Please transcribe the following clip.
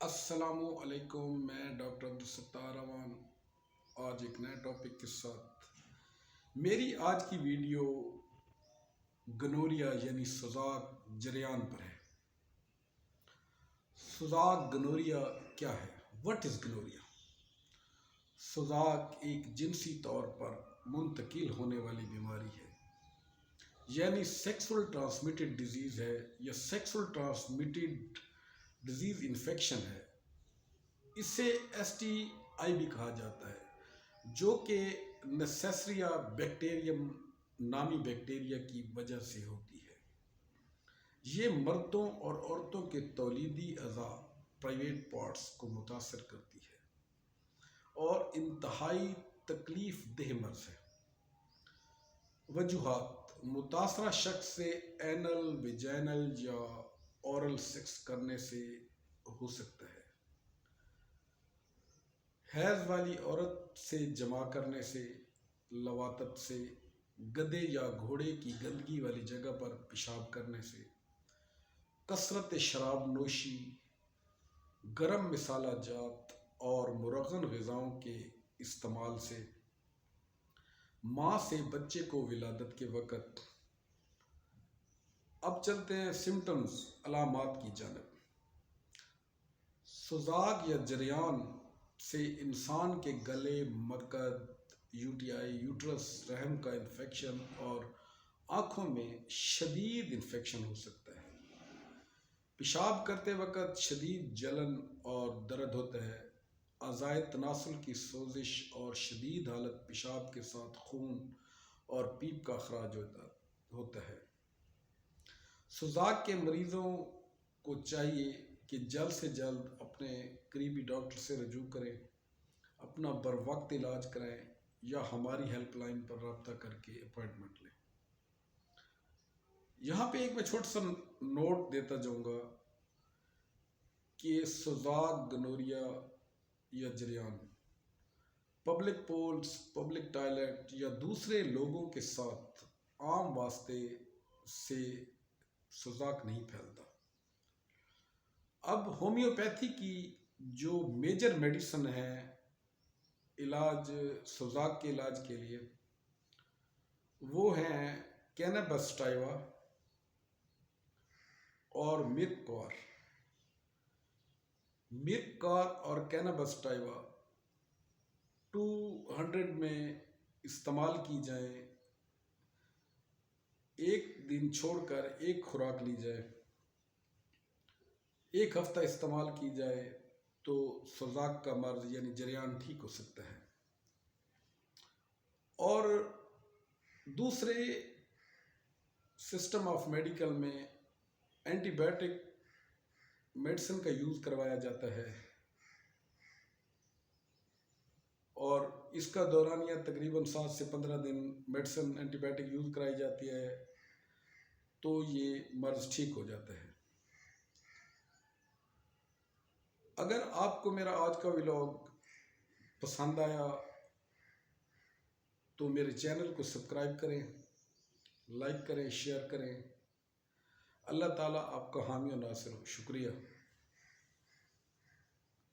السلام علیکم، میں ڈاکٹر عبدالستار روان آج ایک نئے ٹاپک کے ساتھ میری آج کی ویڈیو گنوریا یعنی سوزاک جریان پر ہے۔ سوزاک گنوریا کیا ہے؟ What is گنوریا؟ سوزاک ایک جنسی طور پر منتقل ہونے والی بیماری ہے، یعنی سیکسول ٹرانسمیٹڈ ڈیزیز ہے یا سیکسول ٹرانسمیٹڈ ڈیزیز انفیکشن ہے۔ اسے ایس ٹی آئی بھی کہا جاتا ہے، جو کہ نیسیسریا بیکٹیریم نامی بیکٹیریا کی وجہ سے ہوتی ہے۔ یہ مردوں اور عورتوں کے تولیدی اعضاء پرائیویٹ پارٹس کو متاثر کرتی ہے اور انتہائی تکلیف دہ مرض ہے۔ وجوہات: متاثرہ شخص سے اینل، ویجینل یا اورل سیکس کرنے سے ہو سکتا ہے، حیض والی عورت سے جمع کرنے سے، لواطت سے، گدھے یا گھوڑے کی گندگی والی جگہ پر پیشاب کرنے سے، کثرت شراب نوشی، گرم مسالہ جات اور مرغن غذاؤں کے استعمال سے، ماں سے بچے کو ولادت کے وقت۔ اب چلتے ہیں سمٹمز، علامات کی جانب۔ سوزاک یا جریان سے انسان کے گلے، مقعد، یوٹرس، رحم کا انفیکشن اور آنکھوں میں شدید انفیکشن ہو سکتا ہے۔ پیشاب کرتے وقت شدید جلن اور درد ہوتا ہے۔ اعضائے تناسل کی سوزش اور شدید حالت پیشاب کے ساتھ خون اور پیپ کا اخراج ہوتا ہے۔ سوزاک کے مریضوں کو چاہیے کہ جلد سے جلد اپنے قریبی ڈاکٹر سے رجوع کریں، اپنا بروقت علاج کرائیں یا ہماری ہیلپ لائن پر رابطہ کر کے اپائنٹمنٹ لیں۔ یہاں پہ ایک میں چھوٹا سا نوٹ دیتا جاؤں گا کہ سوزاک گنوریا یا جریان پبلک پولس، پبلک ٹوائلٹ یا دوسرے لوگوں کے ساتھ عام واسطے سے سوزاک نہیں پھیلتا۔ اب ہومیوپیتھی کی جو میجر میڈیسن ہے علاج سوزاک کے علاج کے لیے، وہ ہیں کینابس سٹائوا اور مرکور۔ مرکور اور کینابس سٹائوا 200 میں استعمال کی جائیں، ایک دن چھوڑ کر ایک خوراک لی جائے، ایک ہفتہ استعمال کی جائے تو سوزاک کا مرض یعنی جریان ٹھیک ہو سکتا ہے۔ اور دوسرے سسٹم آف میڈیکل میں اینٹی بائیوٹک میڈیسن کا یوز کروایا جاتا ہے اور اس کا دورانیہ تقریباً 7 سے 15 دن میڈیسن اینٹی بائیوٹک یوز کرائی جاتی ہے تو یہ مرض ٹھیک ہو جاتا ہے۔ اگر آپ کو میرا آج کا ولاگ پسند آیا تو میرے چینل کو سبسکرائب کریں، لائک کریں، شیئر کریں۔ اللہ تعالیٰ آپ کا حامی و ناصر ہو۔ شکریہ۔